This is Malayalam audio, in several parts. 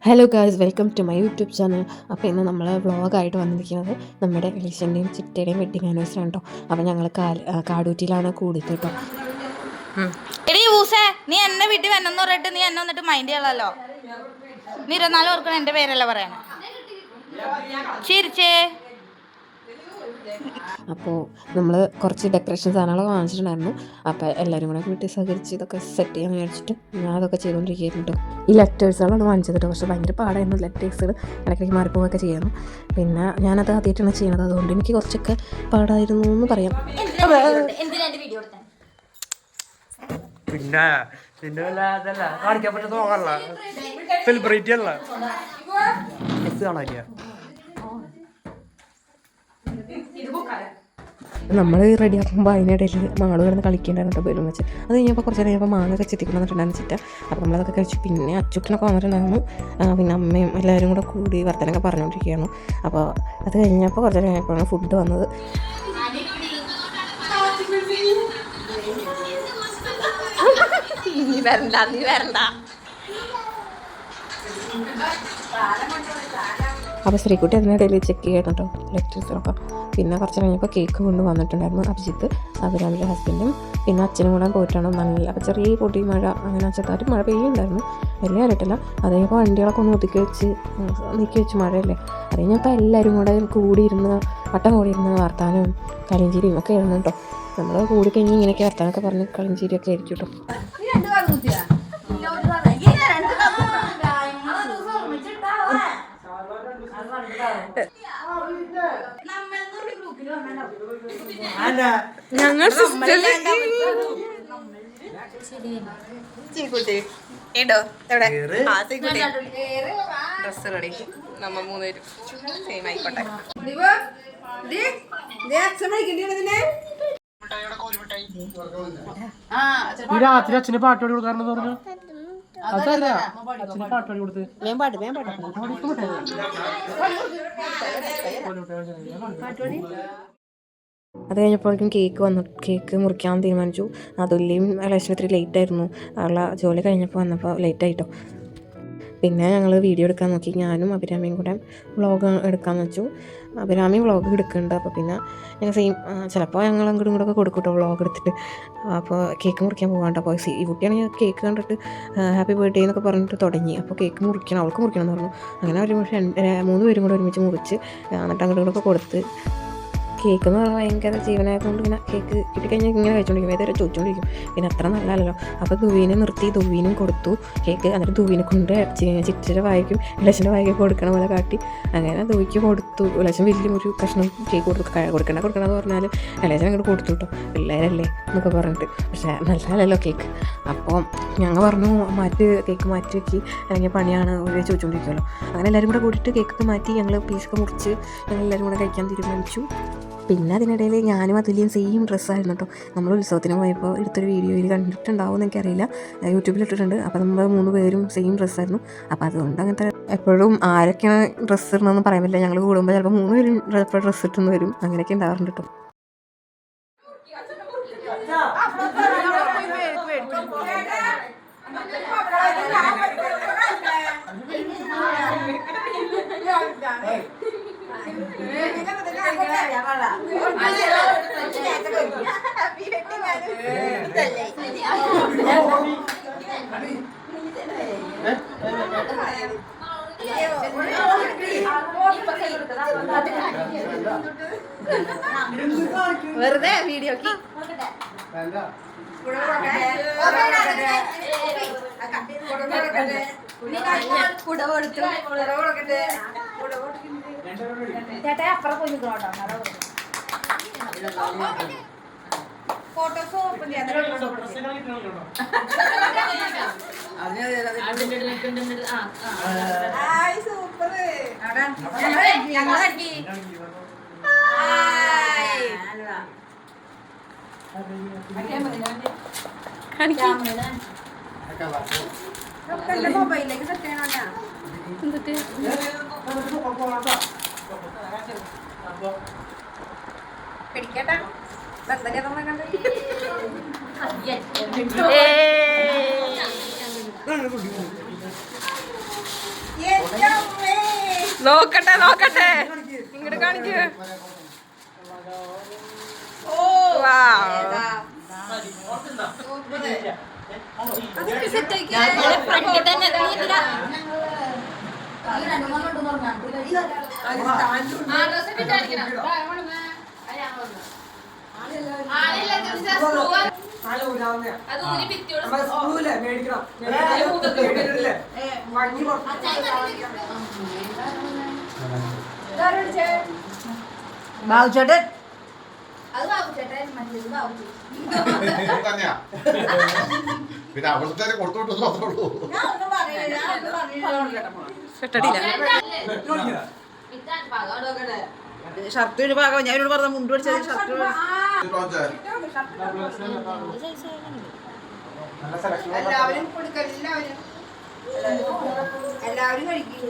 Hello guys, welcome to my YouTube channel. അപ്പോൾ ഇന്ന് നമ്മൾ വ്ളോഗായിട്ട് വന്നിരിക്കുന്നത് നമ്മുടെ എലീഷൻ്റെയും ചിറ്റയുടെയും വെഡിങ് ആനിവേഴ്സറി ആണ് കേട്ടോ. അപ്പോൾ ഞങ്ങൾ കാടൂറ്റിയിലാണ് കൂടിയത് കേട്ടോ. എടീ ഊസേ, നീ എന്നെ വീട്ടിൽ വന്നെന്ന് പറഞ്ഞിട്ട് നീ എന്നെ വന്നിട്ട് മൈൻഡ് ചെയ്യണല്ലോ. നീ 24 ഓർക്കണം എൻ്റെ പേരല്ല പറയണേ. ചിരിച്ചേ. അപ്പോൾ നമ്മൾ കുറച്ച് ഡെക്കറേഷൻ സാധനങ്ങളൊക്കെ വാങ്ങിച്ചിട്ടുണ്ടായിരുന്നു. അപ്പോൾ എല്ലാവരും കൂടെ വീട്ടിൽ സഹകരിച്ച് ഇതൊക്കെ സെറ്റ് ചെയ്യാൻ വിചാരിച്ചിട്ട് ഞാൻ അതൊക്കെ ചെയ്തുകൊണ്ടിരിക്കുകയായിരുന്നു കേട്ടോ. ഈ ലെറ്റേഴ്സുകളാണ് വാങ്ങിച്ചത് കേട്ടോ. പക്ഷേ ഭയങ്കര പാടായിരുന്നു ലെറ്റേഴ്സുകൾ ഇടയ്ക്കിടയ്ക്ക് മാറിപ്പോവുകയൊക്കെ ചെയ്യുന്നു. പിന്നെ ഞാനത് ആദ്യമായിട്ടാണ് ചെയ്യുന്നത്, അതുകൊണ്ട് എനിക്ക് കുറച്ചൊക്കെ പാടായിരുന്നു എന്ന് പറയാം. പിന്നെ കാണിക്കാൻ പറ്റുന്ന നോക്കല്ല, സെലിബ്രിറ്റി അല്ല. നമ്മൾ റെഡി ആക്കുമ്പോൾ അതിനിടയിൽ മാള് കിടന്ന് കളിക്കേണ്ടായിരുന്നു ബലൂൺ വെച്ച്. അത് കഴിഞ്ഞപ്പോൾ കുറച്ച് നേരം കഴിഞ്ഞപ്പോൾ മാങ്ങ ഒക്കെ ചെത്തിക്കൊണ്ടിട്ടുണ്ടായിരുന്നു ചിറ്റ. അപ്പോൾ നമ്മളതൊക്കെ കഴിച്ചു. പിന്നെ അച്ചുട്ടനൊക്കെ വന്നിട്ടുണ്ടായിരുന്നു. പിന്നെ അമ്മയും എല്ലാവരും കൂടെ കൂടി വർത്തനൊക്കെ പറഞ്ഞുകൊണ്ടിരിക്കുകയായിരുന്നു. അപ്പോൾ അത് കഴിഞ്ഞപ്പോൾ കുറച്ച് നേരം കഴിഞ്ഞപ്പോഴാണ് ഫുഡ് വന്നത്. നീ വരണ്ട. അപ്പോൾ ശ്രീകുട്ടി അതിനിടയിൽ ചെക്ക് ചെയ്യണം കേട്ടോ ലെറ്റേഴ്സിലൊക്കെ. പിന്നെ കുറച്ച് കഴിഞ്ഞപ്പോൾ കേക്ക് കൊണ്ട് വന്നിട്ടുണ്ടായിരുന്നു അഭിജിത്ത്, അഭിരാമിൻ്റെ ഹസ്ബൻഡും പിന്നെ അച്ഛനും കൂടെ പോയിട്ടാണ്. നല്ല അപ്പോൾ ചെറിയ പൊടി മഴ അങ്ങനെ ചെറുതായിട്ട് മഴ പെയ്യുന്നുണ്ടായിരുന്നു, വലിയ ആയിട്ടില്ല. അത് കഴിഞ്ഞപ്പോൾ വണ്ടികളൊക്കെ ഒന്ന് നീക്കി വെച്ച് മഴയല്ലേ. അത് കഴിഞ്ഞപ്പോൾ എല്ലാവരും കൂടെ കൂടിയിരുന്ന് വട്ടം കൂടിയിരുന്ന് വർത്താനവും കളിഞ്ചിരിയും ഒക്കെ ആയിരുന്നു കേട്ടോ. നമ്മൾ കൂടിക്കഴിഞ്ഞ് ഇങ്ങനെയൊക്കെ വർത്താനൊക്കെ പറഞ്ഞ് കളിഞ്ചിരിയൊക്കെ ആയിരിക്കും കേട്ടോ. ഞങ്ങൾ ഡ്രസ് റെഡി. നമ്മ മൂന്നുപേരും സെയിം ആയിക്കോട്ടെ. രാത്രി അച്ഛന് പാട്ട് പാടി കൊടുക്കാറുണ്ടെന്ന് പറഞ്ഞു. അതല്ല അച്ഛന് പാട്ട് പാടി കൊടുത്ത് അത് കഴിഞ്ഞപ്പോഴേക്കും കേക്ക് മുറിക്കാൻ തീരുമാനിച്ചു. അതുല്യം ഇലക്ഷൻ ഇത്തിരി ലേറ്റായിരുന്നു, ഉള്ള ജോലി കഴിഞ്ഞപ്പോൾ വന്നപ്പോൾ ലേറ്റായിട്ടോ. പിന്നെ ഞങ്ങൾ വീഡിയോ എടുക്കാൻ നോക്കി. ഞാനും അഭിരാമിയും കൂടെ വ്ളോഗ് എടുക്കാമെന്ന് വെച്ചു. അഭിരാമി വ്ളോഗ് എടുക്കുന്നുണ്ട്. അപ്പോൾ പിന്നെ ഞങ്ങൾ സെയിം ചിലപ്പോൾ ഞങ്ങൾ അങ്ങോട്ടും ഇങ്ങോട്ടൊക്കെ കൊടുക്കും കേട്ടോ വ്ളോഗ് എടുത്തിട്ട്. അപ്പോൾ കേക്ക് മുറിക്കാൻ പോകാണ്ട്. അപ്പോൾ ഈ കുട്ടിയാണെങ്കിൽ കേക്ക് കണ്ടിട്ട് ഹാപ്പി ബർത്ത്ഡേ എന്നൊക്കെ പറഞ്ഞിട്ട് തുടങ്ങി. അപ്പോൾ കേക്ക് മുറിക്കണം, അവൾക്ക് മുറിക്കണം എന്ന് പറഞ്ഞു. അങ്ങനെ ഒരു 3 പേരും കൂടെ ഒരുമിച്ച് മുറിച്ച് എന്നിട്ട് അങ്ങോട്ടും ഇങ്ങോട്ടൊക്കെ കൊടുത്ത്. കേക്ക് എന്ന് പറഞ്ഞാൽ ഭയങ്കര ജീവനായതുകൊണ്ട് ഇങ്ങനെ കേക്ക് കിട്ടിക്കഴിഞ്ഞാൽ ഇങ്ങനെ കഴിച്ചുകൊണ്ടിരിക്കും, ഏതൊരു ചോദിച്ചുകൊണ്ടിരിക്കും. പിന്നെ അത്ര നല്ലതല്ലോ. അപ്പോൾ ദുവീനെ നിർത്തി ദുവീനും കൊടുത്തു കേക്ക്. എന്നിട്ട് ദുവീനെ കൊണ്ട് ചിറ്റയുടെ വായിക്കും ഇലക്ഷൻ്റെ വായിക്കും കൊടുക്കണ പോലെ കാട്ടി അങ്ങനെ ദുവിക്ക് കൊടുത്തു. ഇലക്ഷൻ വലിയ ഒരു കഷ്ണം കേക്ക് കൊടുക്കണമെന്ന് പറഞ്ഞാൽ ഇലക്ഷൻ അങ്ങോട്ട് കൊടുത്തു കേട്ടോ. പിള്ളേരല്ലേ എന്നൊക്കെ പറഞ്ഞിട്ട്. പക്ഷേ നല്ലതല്ലല്ലോ കേക്ക്. അപ്പോൾ ഞങ്ങൾ പറഞ്ഞു കേക്ക് മാറ്റി വെക്കി, അല്ലെങ്കിൽ പണിയാണ് ഒരു ചോദിച്ചുകൊണ്ടിരിക്കുമല്ലോ. അങ്ങനെ എല്ലാവരും കൂടെ കൂടിയിട്ട് കേക്കൊക്കെ മാറ്റി ഞങ്ങൾ പീസൊക്കെ മുറിച്ച് ഞങ്ങൾ എല്ലാവരും കൂടെ കഴിക്കാൻ തീരുമാനിച്ചു. പിന്നെ അതിനിടയിൽ ഞാനും അതുല്യം സെയിം ഡ്രസ്സായിരുന്നു കേട്ടോ. നമ്മൾ ഉത്സവത്തിന് പോയപ്പോൾ എടുത്തൊരു വീഡിയോയിൽ കണ്ടിട്ടുണ്ടാവുമെന്ന് എനിക്കറിയില്ല, യൂട്യൂബിൽ ഇട്ടിട്ടുണ്ട്. അപ്പോൾ നമ്മൾ 3 പേരും സെയിം ഡ്രസ്സായിരുന്നു. അപ്പോൾ അതുകൊണ്ട് അങ്ങനത്തെ എപ്പോഴും ആരൊക്കെയാണ് ഡ്രസ്സ് ഇടണമെന്ന് പറയാൻ പറ്റില്ല. ഞങ്ങൾ കൂടുമ്പോൾ ചിലപ്പോൾ 3 പേരും ഡ്രസ്സ് ഇട്ടെന്ന് വരും, അങ്ങനെയൊക്കെ ഉണ്ടാവാറുണ്ട് കേട്ടോ. വെറുതെ വീഡിയോ ചേട്ടാ അപ്പുറം പോയി ഫോട്ടോസ് ഓപ്പൺ ചെയ്യാൻ സൂപ്പർ. മൊബൈലിലേക്ക് സെറ്റ് ചെയ്യണോട്ടാ. പിടിക്കട്ടാ നോക്കട്ടെ നോക്കട്ടെ ഇങ്ങോട്ട് കാണിക്കൂ. ബാബുചേട്ടൻ പിന്നെ അവിടുത്തെ കൊടുത്തോട്ടു മാത്രമേ ഉള്ളൂ. ഷർട്ട് ഒരു ഭാഗം ഞാൻ ഇവരോട് പറഞ്ഞ മുണ്ട് പിടിച്ചത് ഷർട്ട് എല്ലാവരും കൊടുക്ക എല്ലാവരും കഴിക്കും.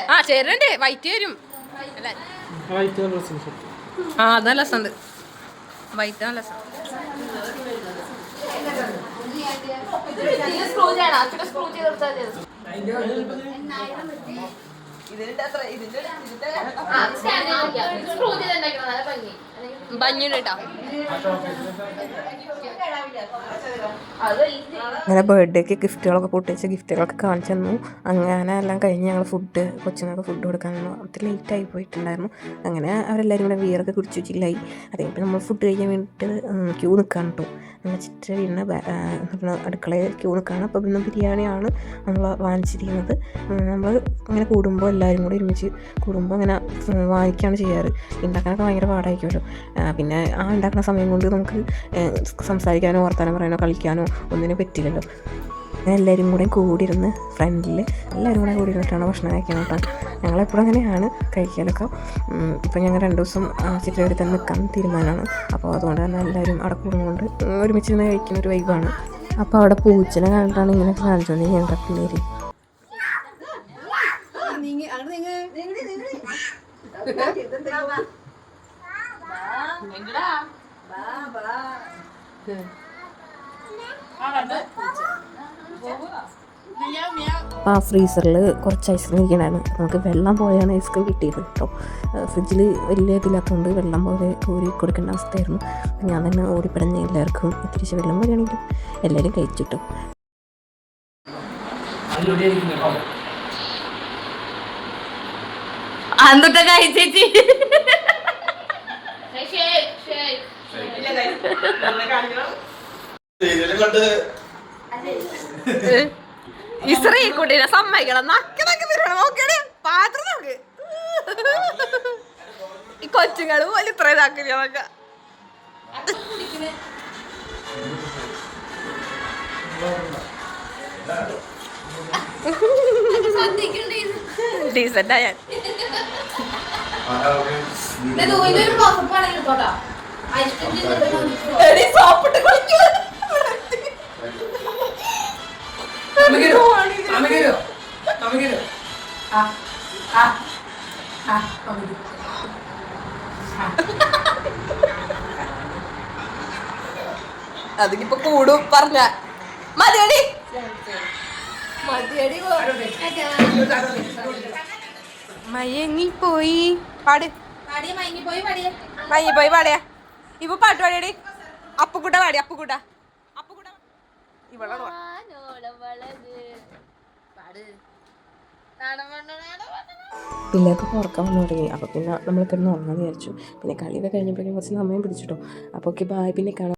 ആ ചേരുന്നുണ്ട് വൈറ്റ് വരും. ആ അത് നല്ല രസമുണ്ട്. വൈറ്റ് നല്ല രസം. ഭംഗിയുണ്ട് കേട്ടോ. അങ്ങനെ ബർത്ത്ഡേക്ക് ഗിഫ്റ്റുകളൊക്കെ പൊട്ടിച്ച് ഗിഫ്റ്റുകളൊക്കെ കാണിച്ചു തന്നു. അങ്ങനെ എല്ലാം കഴിഞ്ഞ് ഞങ്ങൾ ഫുഡ് കൊച്ചുങ്ങൾക്ക് ഫുഡ് കൊടുക്കാൻ തന്നു. ഒത്തിരി ലേറ്റായി പോയിട്ടുണ്ടായിരുന്നു. അങ്ങനെ അവരെല്ലാവരും കൂടെ ബിയറൊക്കെ കുടിച്ചു ചില്ലായി. അതുകഴിഞ്ഞപ്പോൾ നമ്മൾ ഫുഡ് കഴിക്കാൻ വേണ്ടിയിട്ട് ക്യൂ നിൽക്കാൻ കേട്ടോ. നമ്മൾ ചിറ്റ വീടിന് അടുക്കളയിൽ ക്യൂ നിൽക്കുകയാണ്. അപ്പോൾ ഇന്ന് ബിരിയാണിയാണ് നമ്മൾ വാങ്ങിച്ചിരിക്കുന്നത്. നമ്മൾ ഇങ്ങനെ കൂടുമ്പോൾ എല്ലാവരും കൂടി ഒരുമിച്ച് കൂടുമ്പോൾ അങ്ങനെ വാങ്ങിക്കുകയാണ് ചെയ്യാറ്. ഉണ്ടാക്കാനൊക്കെ ഭയങ്കര പാടായിരിക്കുമല്ലോ. പിന്നെ ആ ഉണ്ടാക്കുന്ന സമയം കൊണ്ട് നമുക്ക് സംസാരിക്കാനോ വർത്താനം പറയാനോ കളിക്കാനോ ഒന്നിനും പറ്റില്ലല്ലോ. അങ്ങനെ എല്ലാവരും കൂടെ കൂടിയിരുന്ന് ഫ്രണ്ടിൽ എല്ലാവരും കൂടെ കൂടിയിരുന്നിട്ടാണ് ഭക്ഷണം കഴിക്കാൻ കേട്ടോ. ഞങ്ങളെപ്പോഴും അങ്ങനെയാണ് കഴിക്കാനൊക്കെ. ഇപ്പം ഞങ്ങൾ 2 ദിവസം ചിത്രവരെ തന്നെ നിൽക്കാൻ തീരുമാനമാണ്. അപ്പോൾ അതുകൊണ്ട് തന്നെ എല്ലാവരും അവിടെ കൂടുന്നുകൊണ്ട് ഒരുമിച്ചിരുന്ന് കഴിക്കുന്ന ഒരു വൈബാണ്. അപ്പോൾ അവിടെ പൂച്ചനെ കണ്ടിട്ടാണ് ഇങ്ങനെ കാണിച്ചുകൊണ്ട് ഞങ്ങളുടെ പിള്ളേർ. ആ ഫ്രീസറിൽ കുറച്ച് ഐസ്ക്രീം ഇരിക്കണമായിരുന്നു. നമുക്ക് വെള്ളം പോലെയാണ് ഐസ്ക്രീം കിട്ടിയത് കേട്ടോ. ഫ്രിഡ്ജിൽ വലിയ ഇതില്ലാത്തതുകൊണ്ട് വെള്ളം പോലെ കോരി കൊടുക്കേണ്ട അവസ്ഥയായിരുന്നു. ഞാൻ തന്നെ ഓടിപ്പടഞ്ഞ് എല്ലാവർക്കും തിരിച്ച് വെള്ളം പോലെയാണെങ്കിലും എല്ലാവരും കഴിച്ചിട്ടു. അന്തൊക്കെ കഴിച്ചേച്ചി ഇസ്രീ കുട്ടീനെ സമ്മതിക്കണം. നോക്കണേ പാത്രം നോക്ക്. ഈ കൊച്ചുങ്ങൾ പോലും ഇത്ര ഇതാക്കില്ല നോക്ക. ഡീസന്റാ ഞാൻ. സോപ്പിട്ട് കുളിക്കൂ. അതിനിപ്പോ കൂടും പറഞ്ഞ മതിയടി മതിയടി. മയങ്ങിപ്പോയി പാട് മയങ്ങിപ്പോയി പാടിയാ. ഇപ്പൊ പാട്ട് പാടിയടി. അപ്പുക്കുട്ട പാടി. അപ്പുക്കുട്ട ഇവളാണ് പിള്ളേർക്ക് ഉറക്കം വന്നു തുടങ്ങി. അപ്പോൾ പിന്നെ നമ്മൾ കിടന്ന് ഉറങ്ങാമെന്ന് വിചാരിച്ചു. പിന്നെ കളിയൊക്കെ കഴിഞ്ഞപ്പോഴേക്കും കുറച്ച് സമയം പിടിച്ചിട്ടോ. അപ്പോൾ ഓക്കെ, ബായ്, പിന്നെ കാണാം.